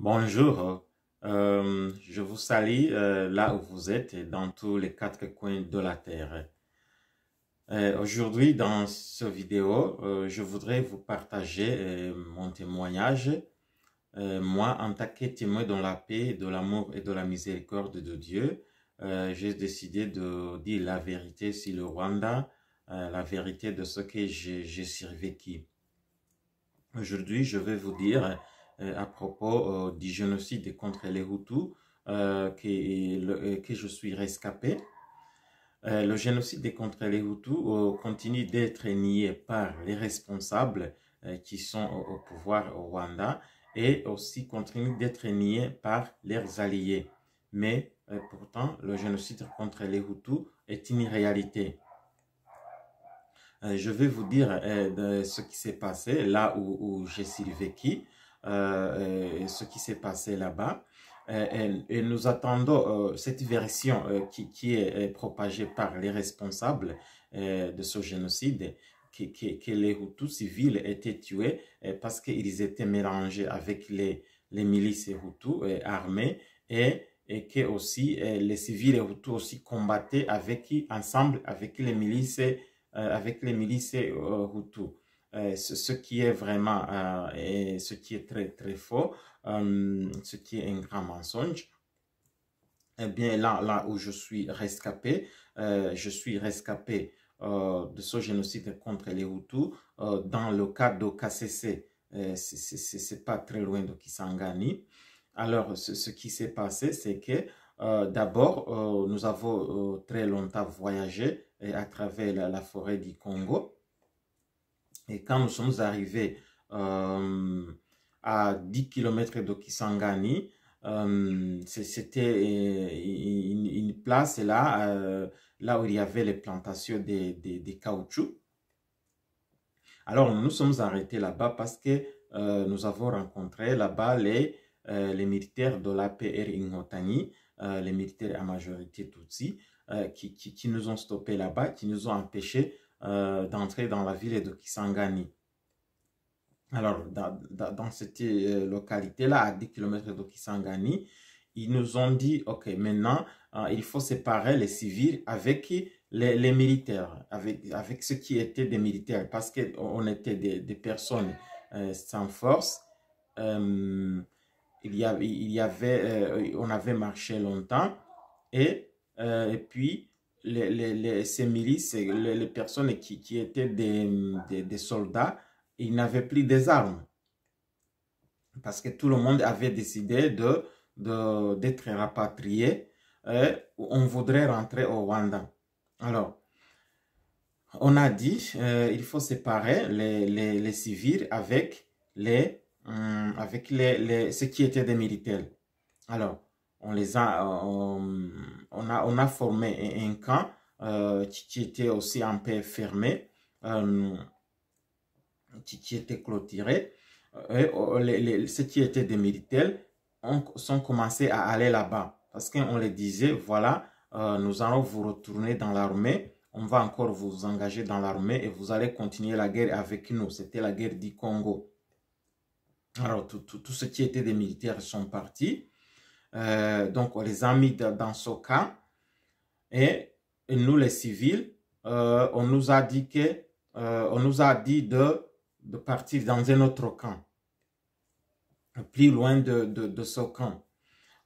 Bonjour, je vous salue là où vous êtes, dans tous les quatre coins de la terre. Aujourd'hui, dans cette vidéo, je voudrais vous partager mon témoignage. Moi, en tant que témoin dans la paix, de l'amour et de la miséricorde de Dieu, j'ai décidé de dire la vérité sur le Rwanda, la vérité de ce que j'ai survécu. Aujourd'hui, je vais vous dire à propos du génocide contre les Hutus que je suis rescapé. Le génocide contre les Hutus continue d'être nié par les responsables qui sont au pouvoir au Rwanda et aussi continue d'être nié par leurs alliés. Mais pourtant, le génocide contre les Hutus est une réalité. Je vais vous dire de ce qui s'est passé là où j'ai survécu, ce qui s'est passé là-bas. Et nous attendons cette version qui est propagée par les responsables de ce génocide, que les Hutus civils étaient tués parce qu'ils étaient mélangés avec les milices Hutus armées et que aussi les civils Hutus aussi combattaient ensemble avec les milices Hutus. Ce qui est vraiment et ce qui est très très faux, ce qui est un grand mensonge. Eh bien, là où je suis rescapé de ce génocide contre les Hutus dans le cas de KCC. C'est pas très loin de Kisangani. Alors, ce qui s'est passé, c'est que d'abord, nous avons très longtemps voyagé à travers la forêt du Congo. Et quand nous sommes arrivés à 10 km de Kisangani, c'était une place là où il y avait les plantations de caoutchouc. Alors, nous nous sommes arrêtés là-bas parce que nous avons rencontré là-bas les militaires de l'APR Ingotani, les militaires à majorité Tutsi, qui nous ont stoppés là-bas, qui nous ont empêchés d'entrer dans la ville de Kisangani. Alors, dans cette localité-là, à 10 km de Kisangani, ils nous ont dit, OK, maintenant, il faut séparer les civils avec les militaires, avec ceux qui étaient des militaires, parce qu'on était des personnes sans force. On avait marché longtemps et puis ces milices, les personnes qui étaient des soldats, ils n'avaient plus des armes parce que tout le monde avait décidé d'être rapatrié. On voudrait rentrer au Rwanda. Alors, on a dit il faut séparer les civils avec ceux qui étaient des militaires. Alors, on a formé un camp qui était aussi en paix fermé, qui était clôturé. Ceux qui étaient des militaires sont commencés à aller là-bas parce qu'on les disait, voilà, nous allons vous retourner dans l'armée, on va encore vous engager dans l'armée et vous allez continuer la guerre avec nous. C'était la guerre du Congo. Alors, tous ceux qui étaient des militaires sont partis. Donc, on les a mis dans ce camp. Et nous, les civils, on nous a dit de partir dans un autre camp, plus loin de ce camp.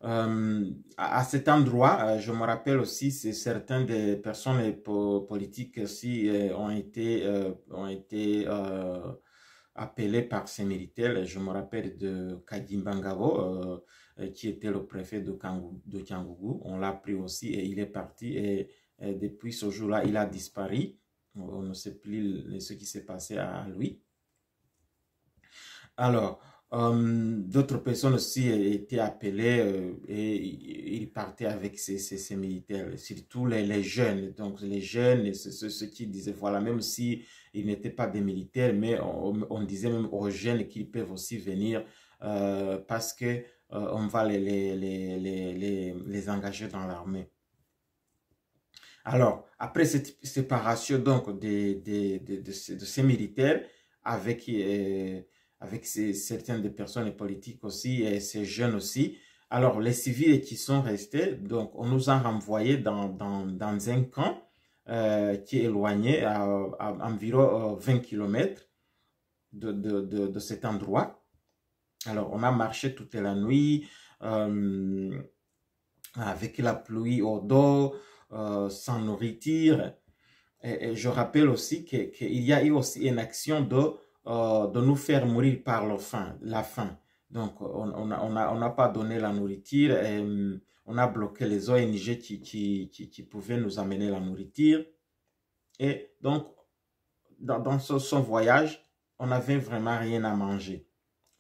À cet endroit, je me rappelle aussi, c'est certaines des personnes politiques aussi ont été appelés par ces militaires. Je me rappelle de Kagimba Ngabo, qui était le préfet de Kyangougou. On l'a pris aussi et il est parti. Et depuis ce jour-là, il a disparu. On ne sait plus ce qui s'est passé à lui. Alors, d'autres personnes aussi étaient appelées et ils partaient avec ces militaires, surtout les jeunes. Donc, les jeunes, ceux qui disaient, voilà, même si ils n'étaient pas des militaires, mais on disait même aux jeunes qu'ils peuvent aussi venir parce que on va les engager dans l'armée. Alors, après cette séparation donc de ces militaires avec avec certaines des personnes politiques aussi et ces jeunes aussi. Alors, les civils qui sont restés, donc on nous a renvoyés dans un camp qui est éloigné à environ 20 km de cet endroit. Alors, on a marché toute la nuit avec la pluie au dos, sans nourriture. Et je rappelle aussi qu'il y a eu aussi une action de nous faire mourir par la faim. Donc, on n'a pas donné la nourriture et on a bloqué les ONG qui pouvaient nous amener la nourriture. Et donc, dans son voyage, on n'avait vraiment rien à manger.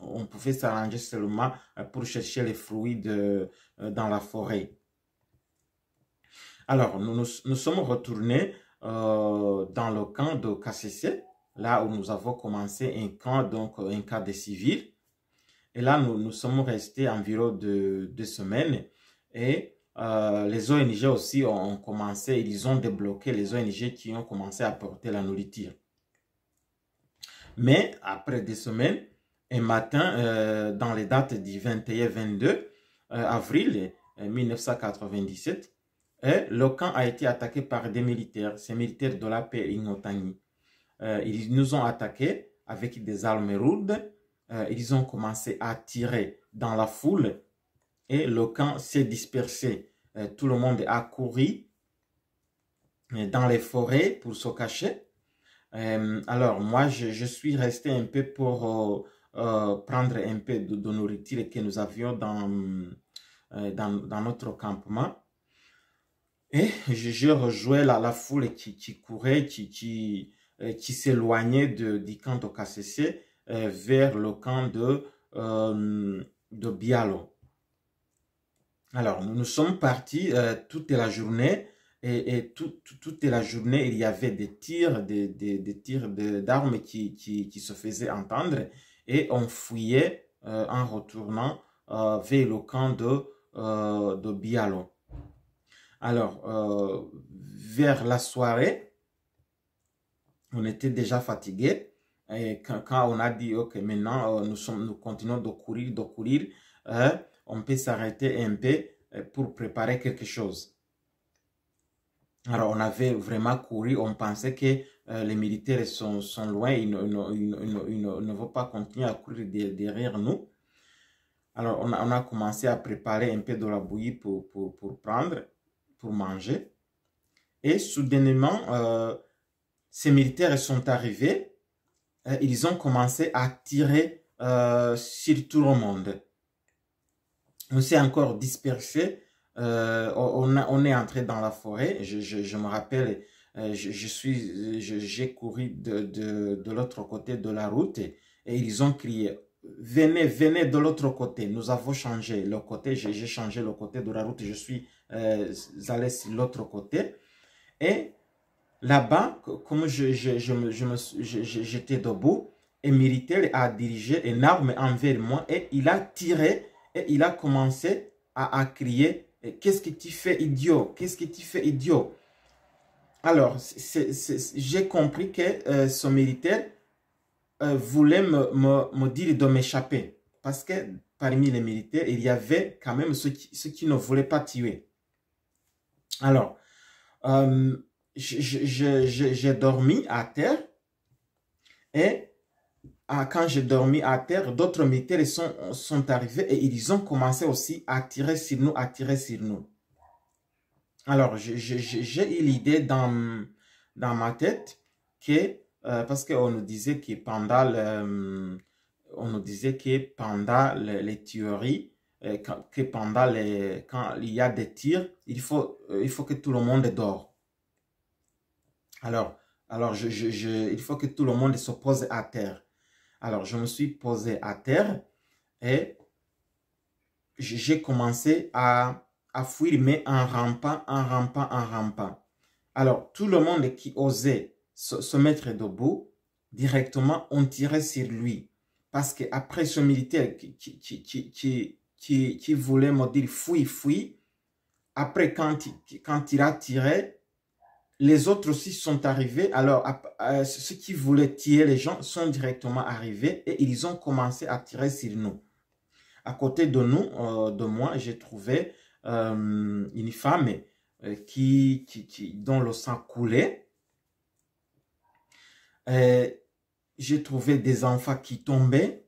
On pouvait s'arranger seulement pour chercher les fruits dans la forêt. Alors, nous sommes retournés dans le camp de KCC, là où nous avons commencé un camp, donc un camp des civils. Et là, nous sommes restés environ 2 semaines. Et les ONG aussi ont commencé, ils ont débloqué les ONG qui ont commencé à apporter la nourriture. Mais après 2 semaines, un matin, dans les dates du 21-22 avril 1997, le camp a été attaqué par des militaires, ces militaires de la paix Ingotani. Ils nous ont attaqués avec des armes lourdes. Ils ont commencé à tirer dans la foule et le camp s'est dispersé. Tout le monde a couru dans les forêts pour se cacher. Alors, moi, je suis resté un peu pour prendre un peu de nourriture que nous avions dans notre campement. Et je rejoins la foule qui courait, qui s'éloignait du camp de KCC vers le camp de Bialo. Alors, nous sommes partis toute la journée et toute la journée, il y avait des tirs d'armes qui se faisaient entendre et on fouillait en retournant vers le camp de Bialo. Alors, vers la soirée, on était déjà fatigués. Et quand on a dit, OK, maintenant, nous continuons de courir, on peut s'arrêter un peu pour préparer quelque chose. Alors, on avait vraiment couru, on pensait que les militaires sont loin, ils ne vont pas continuer à courir derrière nous. Alors, on a commencé à préparer un peu de la bouillie pour prendre, pour manger. Et soudainement, ces militaires sont arrivés. Ils ont commencé à tirer sur tout le monde. On s'est encore dispersé. On est entré dans la forêt. Je me rappelle, j'ai couru de l'autre côté de la route et ils ont crié, venez de l'autre côté. Nous avons changé le côté. J'ai changé le côté de la route. Je suis allé sur l'autre côté. Et là-bas, comme j'étais debout, un militaire a dirigé une arme envers moi et il a tiré et il a commencé à crier « Qu'est-ce que tu fais, idiot? Qu'est-ce que tu fais, idiot ?» Alors, j'ai compris que ce militaire voulait me dire de m'échapper. Parce que parmi les militaires, il y avait quand même ceux qui ne voulaient pas tuer. Alors, j'ai dormi à terre et quand j'ai dormi à terre, d'autres militaires sont arrivés et ils ont commencé aussi à tirer sur nous, Alors, j'ai eu l'idée dans ma tête que, parce qu'on nous disait que pendant les tueries, quand il y a des tirs, il faut que tout le monde dort. Alors il faut que tout le monde se pose à terre. Alors, je me suis posé à terre et j'ai commencé à fuir, mais en rampant. Alors, tout le monde qui osait se mettre debout, directement, on tirait sur lui. Parce qu'après ce militaire qui voulait me dire « fuis », après, quand il a tiré, les autres aussi sont arrivés. Alors, ceux qui voulaient tirer les gens sont directement arrivés et ils ont commencé à tirer sur nous. À côté de nous, de moi, j'ai trouvé une femme dont le sang coulait. J'ai trouvé des enfants qui tombaient.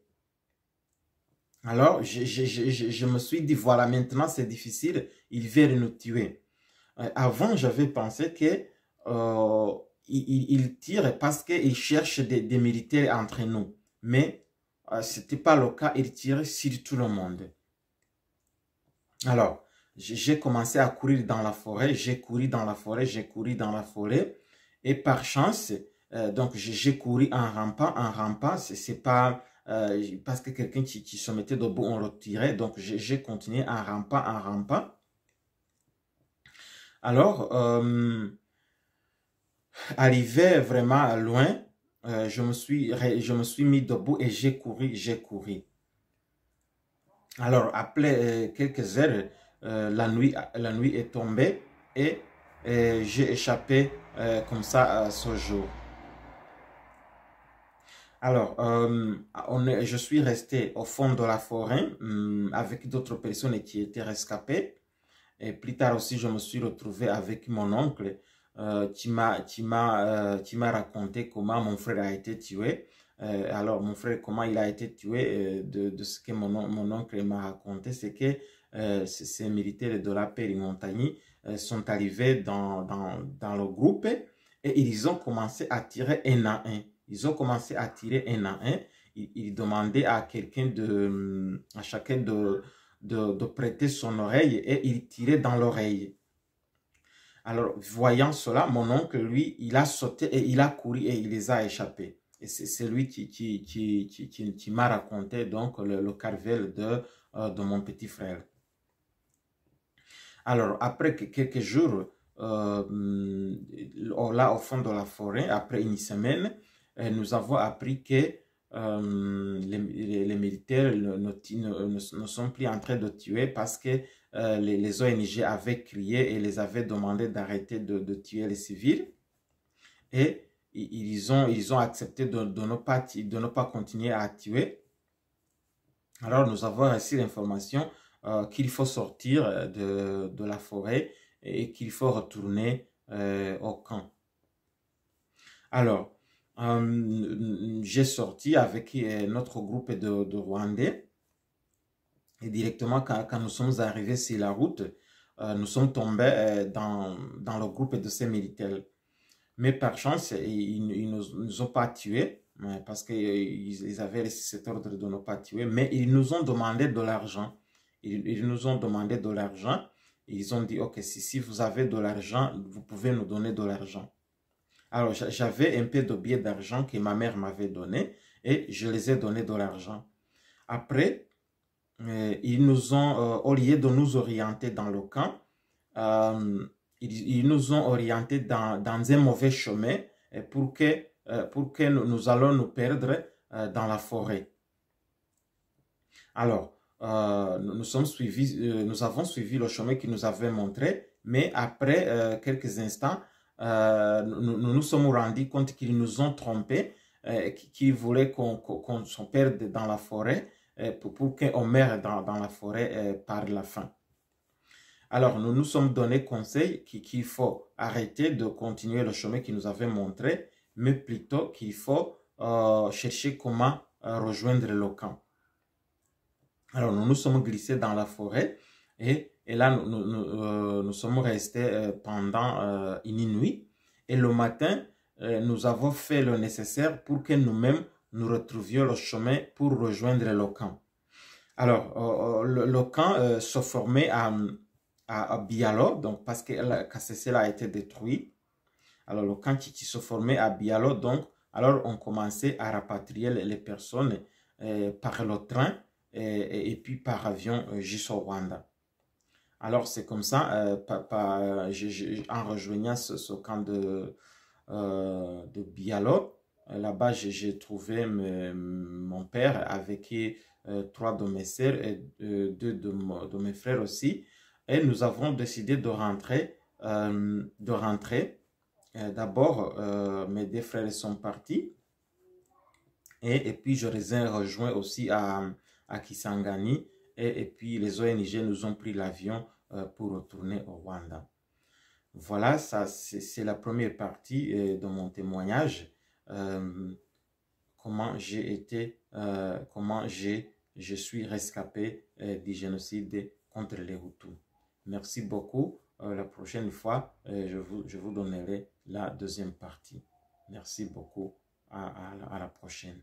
Alors, je me suis dit, voilà, maintenant c'est difficile, ils veulent nous tuer. Avant, j'avais pensé que ils tirent parce qu'ils cherchent des militaires entre nous. Mais ce n'était pas le cas, ils tiraient sur tout le monde. Alors, j'ai commencé à courir dans la forêt, j'ai couru dans la forêt, j'ai couru dans la forêt. Et par chance, donc j'ai couru en rampant, c'est pas parce que quelqu'un qui se mettait debout, on le tirait. Donc, j'ai continué en rampant. Alors, arrivé vraiment loin, je me suis mis debout et j'ai couru. Alors, après quelques heures, la nuit est tombée et j'ai échappé comme ça ce jour. Alors, je suis resté au fond de la forêt avec d'autres personnes qui étaient rescapées. Et plus tard aussi, je me suis retrouvé avec mon oncle qui m'a raconté comment mon frère a été tué. Alors, mon frère, comment il a été tué, de ce que mon oncle m'a raconté, c'est que ces militaires de la Périmontagnie sont arrivés dans le groupe et ils ont commencé à tirer un à un. Ils ont commencé à tirer un à un. Ils demandaient à chacun de prêter son oreille et il tirait dans l'oreille. Alors, voyant cela, mon oncle, lui, il a sauté et il a couru et il les a échappés. Et c'est lui qui m'a raconté donc le carvel de mon petit frère. Alors, après quelques jours, là au fond de la forêt, après une semaine, nous avons appris que les militaires ne sont plus en train de tuer parce que les ONG avaient crié et les avaient demandé d'arrêter de tuer les civils. Et ils ont accepté de ne pas continuer à tuer. Alors, nous avons reçu l'information qu'il faut sortir de la forêt et qu'il faut retourner au camp. Alors, j'ai sorti avec notre groupe de Rwandais et directement quand nous sommes arrivés sur la route, nous sommes tombés dans le groupe de ces militaires. Mais par chance, ils ne nous ont pas tués parce qu'ils avaient laissé cet ordre de ne pas tuer, mais ils nous ont demandé de l'argent. Ils nous ont demandé de l'argent. Ils ont dit, ok, si vous avez de l'argent, vous pouvez nous donner de l'argent. Alors, j'avais un peu de billets d'argent que ma mère m'avait donné et je les ai donné de l'argent. Après, ils nous ont, au lieu de nous orienter dans le camp, ils nous ont orientés dans un mauvais chemin pour que nous allons nous perdre dans la forêt. Alors, nous avons suivi le chemin qu'ils nous avaient montré, mais après quelques instants, nous sommes rendus compte qu'ils nous ont trompés, qu'ils voulaient qu'on se perde dans la forêt pour qu'on meure dans la forêt par la faim. Alors, nous nous sommes donné conseil qu'il faut arrêter de continuer le chemin qu'ils nous avaient montré, mais plutôt qu'il faut chercher comment rejoindre le camp. Alors, nous nous sommes glissés dans la forêt et là, nous sommes restés pendant une nuit. Et le matin, nous avons fait le nécessaire pour que nous-mêmes nous retrouvions le chemin pour rejoindre le camp. Alors, le camp se formait à Bialo, donc parce que la KCC a été détruit. Alors, le camp qui se formait à Bialo, donc, alors on commençait à rapatrier les personnes par le train et puis par avion jusqu'au Rwanda. Alors, c'est comme ça, en rejoignant ce camp de Bialo, là-bas, j'ai trouvé mon père avec 3 de mes sœurs et 2 de mes frères aussi. Et nous avons décidé de rentrer d'abord, mes deux frères sont partis. Et puis, je les ai rejoints aussi à Kisangani. Et puis, les ONG nous ont pris l'avion pour retourner au Rwanda. Voilà, ça, c'est la première partie de mon témoignage. Comment j'ai été, comment je suis rescapé du génocide contre les Hutus. Merci beaucoup. La prochaine fois, je vous donnerai la deuxième partie. Merci beaucoup. À la prochaine.